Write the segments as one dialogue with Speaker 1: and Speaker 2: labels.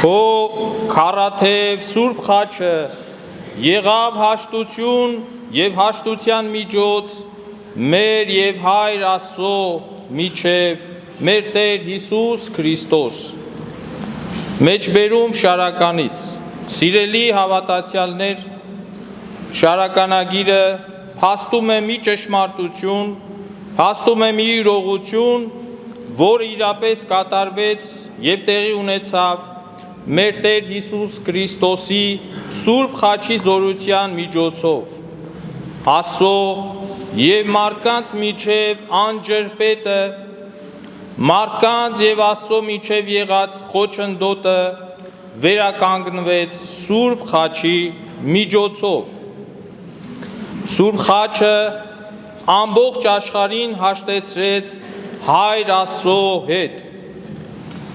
Speaker 1: Քո քարաթև սուրբ խաչը եղավ հաշտություն եւ հաշտության միջոց մեր եւ Հայր Աստծո միջև մեր Տեր Հիսուս Քրիստոս մեջբերում շարականից սիրելի հավատացյալներ շարականագիրը փաստում է մի ճշմարտություն փաստում է մի իրողություն որը իրապես կատարվեց եւ տեղի ունեցավ մեր Տեր Հիսուս Քրիստոսի Սուրբ Խաչի զորության միջոցով Աստծո եւ մարդկանց միջև անջրպետը մարդկանց եւ Աստծո միջև եղած խոչընդոտը վերականգնվեց Սուրբ Խաչի միջոցով Սուրբ Խաչը ամբողջ աշխարհին հաշտեցրեց Հայր Աստծո հետ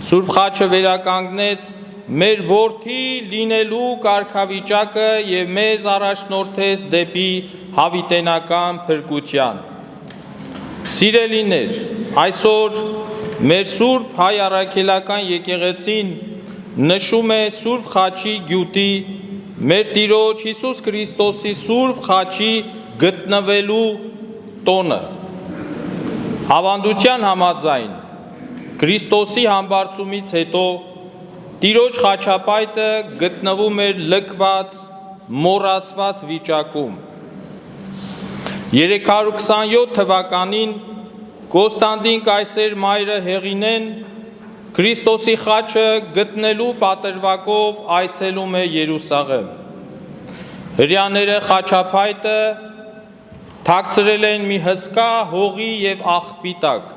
Speaker 1: Սուրբ Խաչը վերականգնեց մեր որդի լինելու կարգավիճակը եւ մեզ առաջնորդեց դեպի հավիտենական փրկության Սիրելիներ այսօր մեր Սուրբ Հայ առաքելական եկեղեցին նշում է Սուրբ Խաչի գյուտի մեր Տիրոջ Հիսուս Քրիստոսի Սուրբ Խաչի գտնվելու տոնը Ավանդության համաձայն Քրիստոսի համբարձումից հետո Տիրոջ խաչապայտը գտնվում էր լքված, մոռացված վիճակում։ 327 թվականին Կոստանդին կայսեր մայրը Հեղինեն Քրիստոսի խաչը գտնելու պատրվակով այցելում է Երուսաղեմ։ Հրեաները խաչապայտը թաքցրել են մի հսկա հողի եւ աղբի տակ։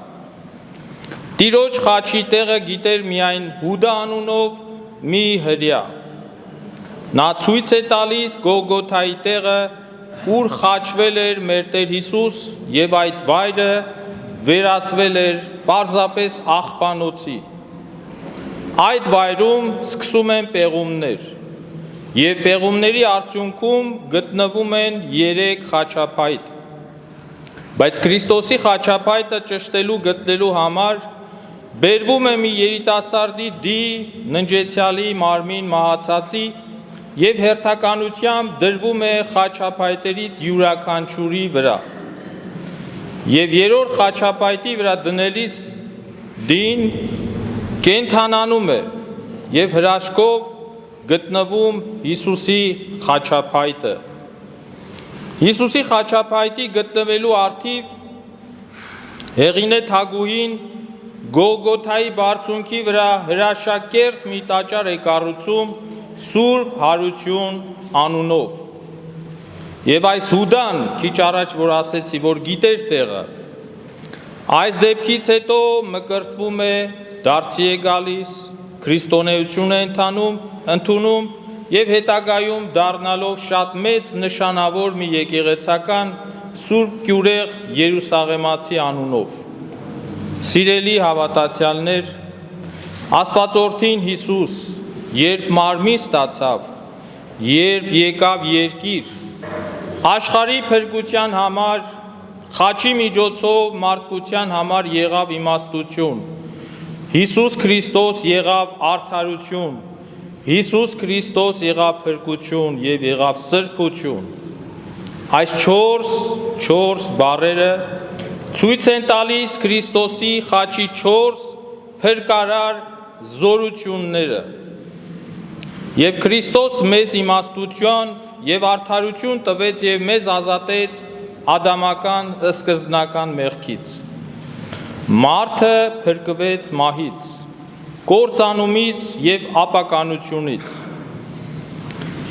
Speaker 1: Տիրոջ խաչի տեղը գիտեր միայն Հուդա անունով մի հրեա։ Նա ցույց է տալիս Գողգոթայի տեղը, ուր խաչվել էր մեր Տեր Հիսուս եւ այդ վայրը վերածվել էր պարզապես աղբանոցի։ Այդ վայրում սկսում են պեղումներ եւ պեղումների արդյունքում գտնվում են 3 խաչապայտ։ Բայց Քրիստոսի խաչապայտը ճշտելու գտնելու համար Բերվում է մի երիտասարդի դի ննջեցյալի մարմին մահացածի եւ հերթականությամբ դրվում է խաչապայտերից յուրաքանչյուրի վրա։ Եվ երրորդ խաչապայտի վրա դնելիս դին կենթանանում է եւ հրաշքով գտնվում Հիսուսի խաչապայտը։ Հիսուսի խաչապայտի գտնվելու առթիվ Հեղինե Թագուհին Գողգոթայի բարձունքի վրա հրաշակերտ մի տաճար է կառուցում Սուրբ Հարություն անունով։ Եվ այս Հուդան, քիչ առաջ որ ասեցի, որ գիտեր տեղը, այս դեպքից հետո մկրտվում է, դարձի է գալիս, քրիստոնեություն է ընդունում եւ հետագայում դառնալով շատ մեծ նշանավոր մի եկեղեցական Սուրբ Գյուրեղ Երուսաղեմացի անունով։ Սիրելի հավատացյալներ, Աստվածորդին Հիսուս, երբ մարմին ստացավ, երբ եկավ երկիր, աշխարհի փրկության համար, խաչի միջոցով մարդկության համար եղավ իմաստություն, Հիսուս Քրիստոս եղավ արդարություն, Հիսուս Քրիստոս եղավ փրկություն եւ եղավ սրբություն։ Այս 4 բառերը Ցույց են տալիս Քրիստոսի խաչի 4 փրկարար զորությունները։ Եվ Քրիստոս մեզ իմաստություն եւ արդարություն տվեց եւ մեզ ազատեց ադամական սկզբնական մեղքից։ Մարդը փրկվեց մահից, կործանումից եւ ապականությունից։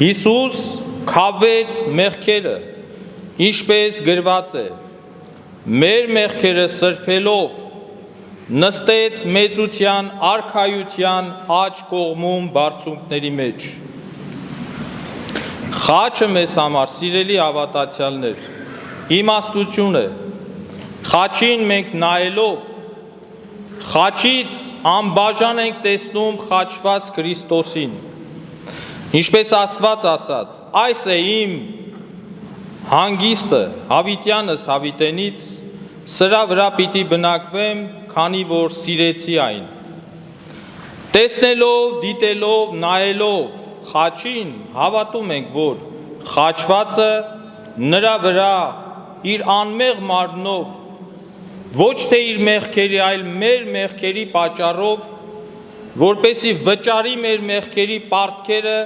Speaker 1: Հիսուս քավեց մեղքերը, ինչպես գրված է։ Մեր մեղքերը սրբելով նստեց մեծության արքայության աջ կողմում բարձունքների մեջ։ Խաչը մեզ համար սիրելի հավատացյալներ, իմաստություն է։ Խաչին մենք նայելով խաչից անբաժան ենք տեսնում խաչված Քրիստոսին։ Ինչպես Աստված ասաց, այս է իմ հանգիստը, հավիտյանս հավիտենից, սրա վրա պիտի բնակվեմ, քանի որ սիրեցի այն։ Տեսնելով, դիտելով, նայելով խաչին հավատում ենք, որ խաչվածը նրա վրա իր անմեղ մարմնով ոչ թե իր մեղքերի, այլ մեր մեղքերի պատճառով, որպեսզի վճարի մեր մեղքերի պարտքերը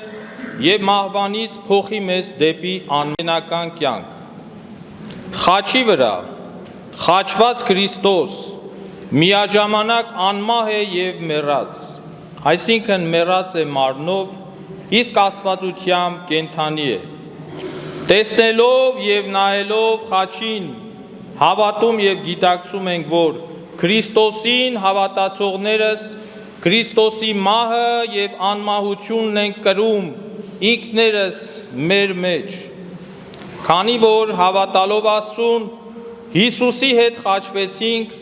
Speaker 1: եւ մահվանից փոխի մեզ դեպի անմենական կյանք։ Խաչի վրա խաչված Քրիստոս միաժամանակ անմահ է եւ մեռած, այսինքն մեռած է մարմնով, իսկ աստվածությամբ կենդանի է։ Տեսնելով եւ նայելով խաչին հավատում եւ գիտակցում ենք, որ Քրիստոսին հավատացողներս Քրիստոսի մահը եւ անմահությունն ենք կրում ինքներս մեր մեջ, քանի որ հավատալով Աստծուն Հիսուսի հետ խաչվեցինք,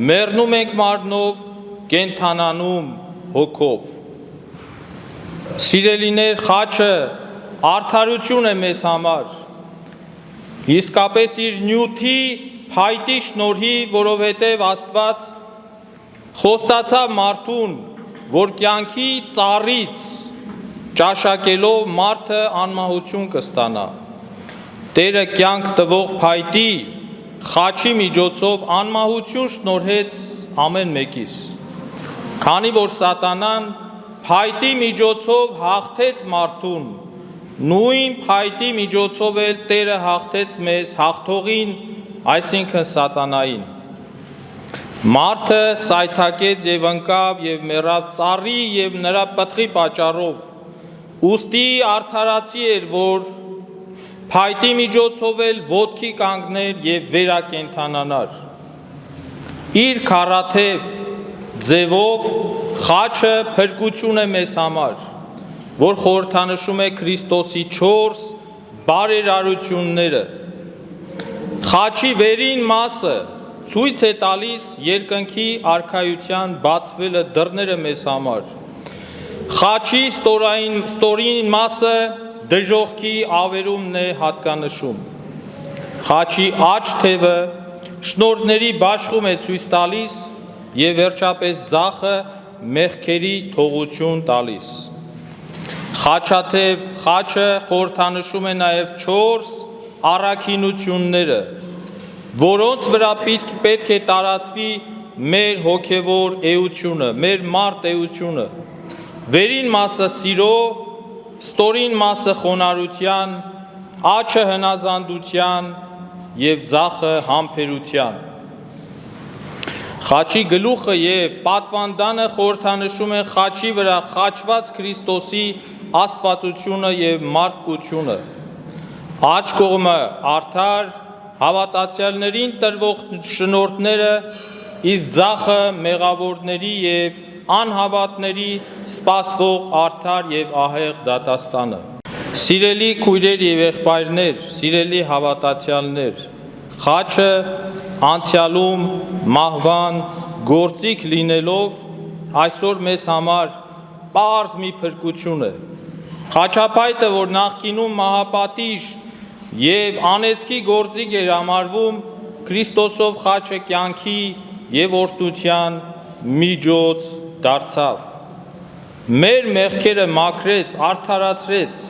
Speaker 1: մեռնում ենք մարմնով, կենդանանում հոգով։ Սիրելիներ, խաչը արդարություն է մեզ համար, իսկապես իր նյութի փայտի շնորհիվ, որովհետև Աստված խոստացավ մարդուն, որ կյանքի ծառից ճաշակելով մարդը անմահություն կստանա։ Տերը կյանք տվող փայտի խաչի միջոցով անմահություն շնորհեց ամեն մեկիս, քանի որ Սատանան փայտի միջոցով հաղթեց մարդուն, նույն փայտի միջոցով էլ Տերը հաղթեց մեզ հաղթողին, այսինքն Սատանային։ Մարդը սայթակեց եւ ընկավ եւ մեռավ ծառի եւ նրա պտղի պատճառով, ուստի արդարացի էր, որ փայտի միջոցով էլ ոտքի կանգներ եւ վերակենդանանար։ Իր քառաթև ձևով խաչը փրկություն է մեզ համար, որ խորհրդանշում է Քրիստոսի 4 բարերարությունները։ Խաչի վերին մասը ցույց է տալիս երկնքի արքայության բացվելը դռները մեզ համար։ Խաչի ստորին մասը դժոխքի ավերումն է հատկանշում։ Խաչի աջ թևը շնորհների բաշխում է ցույց տալիս եւ վերջապես ձախը մեղքերի թողություն տալիս։ Խաչաթև խաչը խորհրդանշում է նաեւ 4 առաքինությունները, որոնց վրա պետք է տարածվի մեր հոգևոր էությունը, մեր մարդ էությունը։ Վերին մասը սիրո, ստորին մասը խոնարհության, աչը հնազանդության եւ ձախը համբերության։ Խաչի գլուխը եւ պատվանդանը խորհրդանշում են խաչի վրա խաչված Քրիստոսի աստվածությունը եւ մարդկությունը։ Աջ կողմը արդար հավատացյալներին տրվող շնորհները, իսկ ձախը մեղավորների եւ անհավատների սպասվող արդար եւ ահեղ դատաստանը։ Սիրելի քույրեր եւ եղբայրներ, սիրելի հավատացյալներ, խաչը անցյալում մահվան գործիք լինելով այսօր մեզ համար պարզ մի փրկություն է։ Խաչապայտը, որ նախկինում մահապատիժ եւ անեծքի գործիք էր համարվում, Քրիստոսով խաչը կյանքի եւ օրհնության միջոց դարձավ։ Մեր մեղքերը մաքրեց, արդարացրեց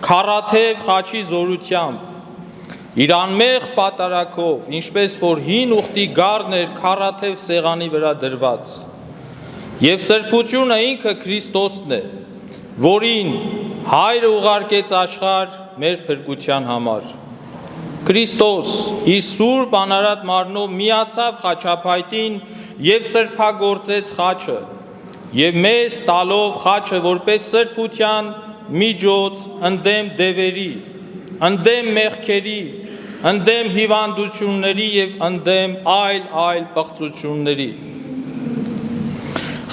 Speaker 1: քառաթև խաչի զորությամբ, իր անմեղ պատարագով, ինչպես որ հին ուխտի գառն էր քառաթև սեղանի վրա դրված։ Եվ սրբությունը ինքը Քրիստոսն է, որին Հայրը ուղարկեց աշխարհ մեր փրկության համար։ Քրիստոս իր սուրբ անարատ մարմնով միացավ խաչապայտին եւ սրբագործեց խաչը, եւ մեզ տալով խաչը որպես սրբության միջոց ընդդեմ դևերի, ընդդեմ մեղքերի, ընդդեմ հիվանդությունների եւ ընդդեմ այլ պղծությունների։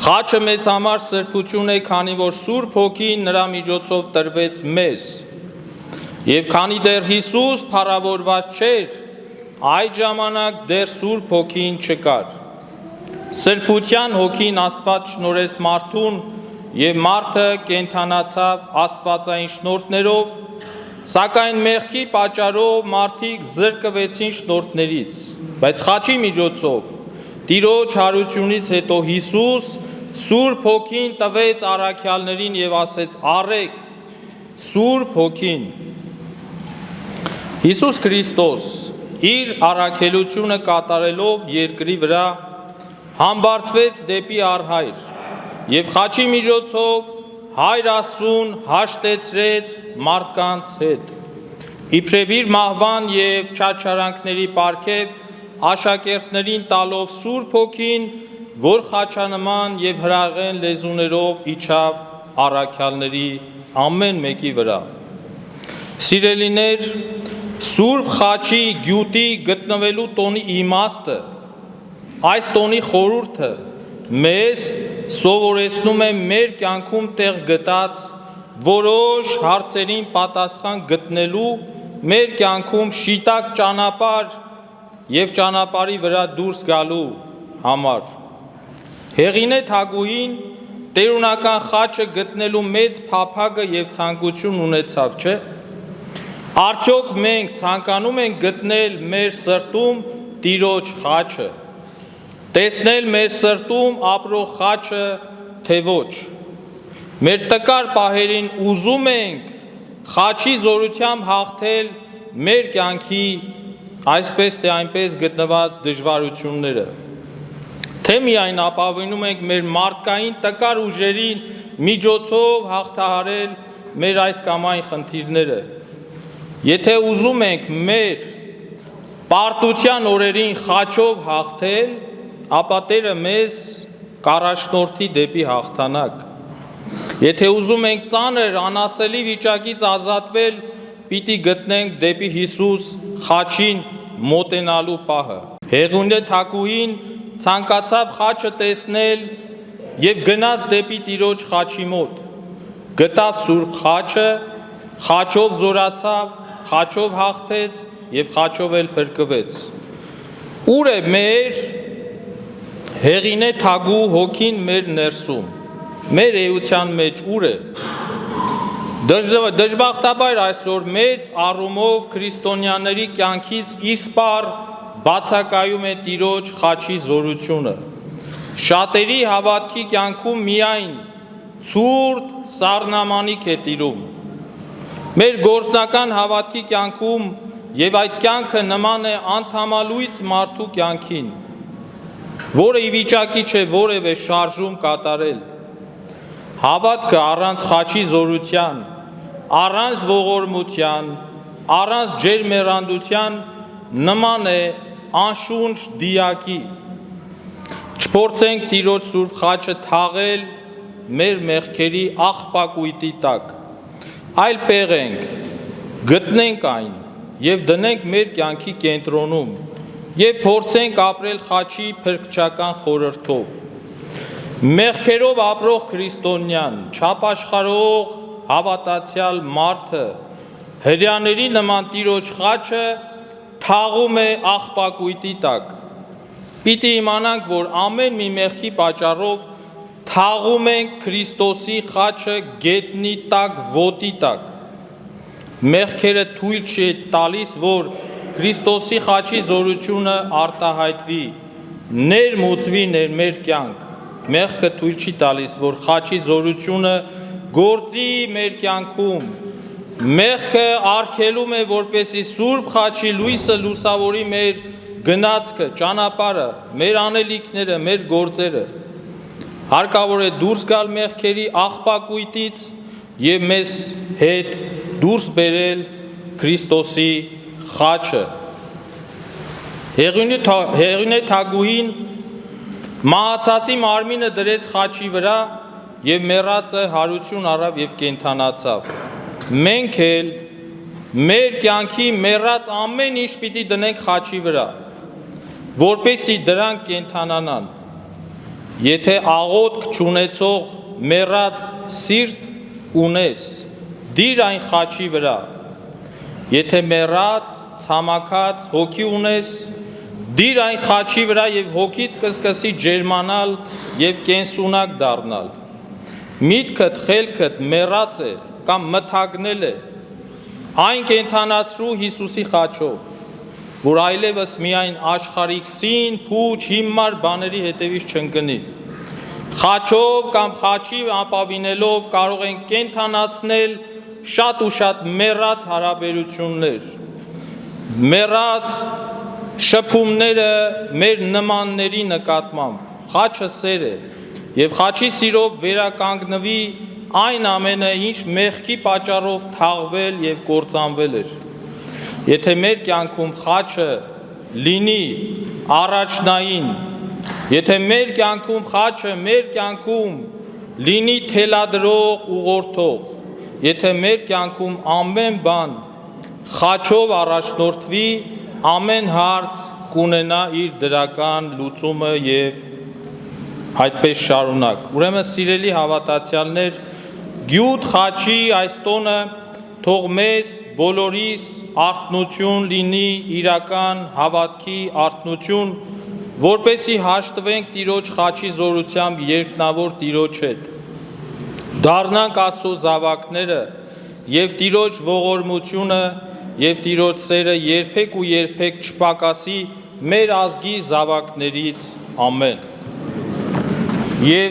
Speaker 1: Խաչը մեզ համար սրբություն է, քանի որ Սուրբ Հոգին նրա միջոցով տրվեց մեզ, եւ քանի դեռ Հիսուս փառավորված չէր, այդ ժամանակ դեռ Սուրբ Հոգին չկար։ Սրբության Հոգին Աստված շնորհեց մարդուն, եւ մարդը կենդանացավ աստվածային շնորհներով, սակայն մեղքի պատճառով մարդիկ զրկվեցին շնորհներից, բայց խաչի միջոցով Տիրոջ հարությունից հետո Հիսուս Սուրբ Հոգին տվեց առաքյալներին եւ ասեց. «Արեք»։ Սուրբ Հոգին Հիսուս Քրիստոս իր առաքելությունը կատարելով երկրի վրա համբարձվեց դեպի առհայր եւ խաչի միջոցով Հայր Աստծուն հաշտեցրեց մարդկանց հետ։ Իբրև իր մահվան եւ չարչարանքների պարգև աշակերտներին տալով Սուրբ Հոգին, որ խաչանման եւ հրաղեն լեզուներով իջավ առաքյալների ամեն մեկի վրա։ Սիրելիներ, Սուրբ խաչի գյուտի գտնվելու տոնի իմաստը, այս տոնի խորհուրդը մեզ սովորեցնում է մեր կյանքում տեղ գտած որոշ հարցերին պատասխան գտնելու, մեր կյանքում շիտակ ճանապարհ եւ ճանապարհի վրա դուրս գալու համար։ Հեղինե Թագուհին տերունական խաչը գտնելու մեծ փափագը եւ ցանկություն ունեցավ, չէ՞։ Արդյոք մենք ցանկանում ենք գտնել մեր սրտում Տիրոջ խաչը, տեսնել մեր սրտում ապրող խաչը, թե ոչ։ Մեր տկար պահերին ուզում ենք խաչի զորությամբ հաղթել մեր կյանքի այսպես թե այնպես գտնված դժվարությունները։ Թե միայն ապավինում ենք մեր մարդկային տկար ուժերին միջոցով հաղթահարել մեր այս կամ այն խնդիրները։ Եթե ուզում ենք մեր պարտության օրերին խաչով հաղթել, ապա Տերը մեզ կառաջնորդի դեպի հաղթանակ։ Եթե ուզում ենք ծանր անասելի վիճակից ազատվել, պիտի գտնենք դեպի Հիսուս խաչին մոտենալու պահը։ Հեղինե Թագուհին ցանկացավ խաչը տեսնել եւ գնաց դեպի Տիրոջ խաչի մոտ։ Գտավ Սուրբ խաչը, խաչով զորացավ, խաչով հաղթեց եւ խաչով էլ փրկվեց։ Ուր է մեր Հեղինե Թագու հոգին մեր ներսում, մեր էության մեջ ուր է։ Դժբախտաբար այսօր մեծ առումով քրիստոնյաների կյանքից իսպառ բացակայում է Տիրոջ խաչի զորությունը։ Շատերի հավատքի կյանքում միայն ցուրտ սառնամանիք է տիրում։ Մեր գործնական հավատքի կյանքում եւ այդ կյանքը նման է անդամալույց մարդու կյանքին, որը ի վիճակի չէ որևէ շարժում կատարել։ Հավատքը առանց խաչի զորության, առանց ողորմության, առանց ջերմեռանդության նման է անշունչ դիակի։ Չփորձենք Տիրոջ Սուրբ խաչը թաղել մեր մեղքերի աղբակույտի տակ, այլ պեղենք, գտնենք այն եւ դնենք մեր կյանքի կենտրոնում եւ փորձենք ապրել խաչի փրկչական խորհրդով։ Մեղքերով ապրող քրիստոնյան, չապաշխարող հավատացյալ մարդը հրյաների նման Տիրոջ խաչը թաղում է աղբակույտի տակ։ Պիտի իմանանք, որ ամեն մի մեղքի պատճառով թաղում ենք Քրիստոսի խաչը գետնի տակ, ոտի տակ։ Մեղքերը թույլ չի տալիս, որ Քրիստոսի խաչի զորությունը արտահայտվի, ներմուծվի մեր կյանք։ Մեղքը թույլ չի տալիս, որ խաչի զորությունը գործի մեր կյանքում։ Մեղքը արգելում է, որպեսզի Սուրբ խաչի լույսը լուսավորի մեր գնացքը, ճանապարհը, մեր անելիքները, մեր գործերը։ Հարկավոր է դուրս գալ մեղքերի աղբակույտից եւ մեզ հետ դուրս բերել Քրիստոսի խաչը։ Հեղինե Թագուհին մահացածի մարմինը դրեց խաչի վրա եւ մեռածը հարություն առավ եւ կենդանացավ։ Մենք էլ մեր կյանքի մեռած ամեն ինչ պիտի դնենք խաչի վրա, որպեսզի դրանք կենդանանան։ Եթե աղոթք չունեցող մեռած սիրտ ունես, դիր այն խաչի վրա։ Եթե մեռած, ցամաքած հոգի ունես, դիր այն խաչի վրա եւ հոգիդ կսկսի ջերմանալ եւ կենսունակ դառնալ։ Միտքդ, խելքդ մեռած է կամ մթագնել է, այն կենդանացրու Հիսուսի խաչով, որ այլևս միայն աշխարհիկ սին, փուչ, հիմար բաների հետևից չընկնի։ Խաչով կամ խաչի ապավինելով կարող ենք կենթանացնել շատ ու շատ մեռած հարաբերություններ, մեռած շփումները մեր նմանների նկատմամբ։ Խաչը սեր է, եւ խաչի սիրով վերականգնվի այն ամենը, ինչ մեղքի պատճառով թաղվել եւ կործանվել էր։ Եթե մեր կյանքում խաչը լինի առաջնային, եթե մեր կյանքում խաչը մեր կյանքում լինի թելադրող, ուղղորդող, եթե մեր կյանքում ամեն բան խաչով առաջնորդվի, ամեն հարց կունենա իր դրական լուծումը եւ այդպես շարունակ։ Ուրեմն սիրելի հավատացյալներ, գյուտ խաչի այս տոնը թող մեզ բոլորիս արթնություն լինի, իրական հավատքի արթնություն, որպեսզի հաշտվենք Տիրոջ խաչի զորությամբ երկնավոր Տիրոջ հետ, դառնանք Աստծո զավակները եւ Տիրոջ ողորմությունը եւ Տիրոջ սերը երբեք ու երբեք չպակասի մեր ազգի զավակներից։ Ամեն։ Եվ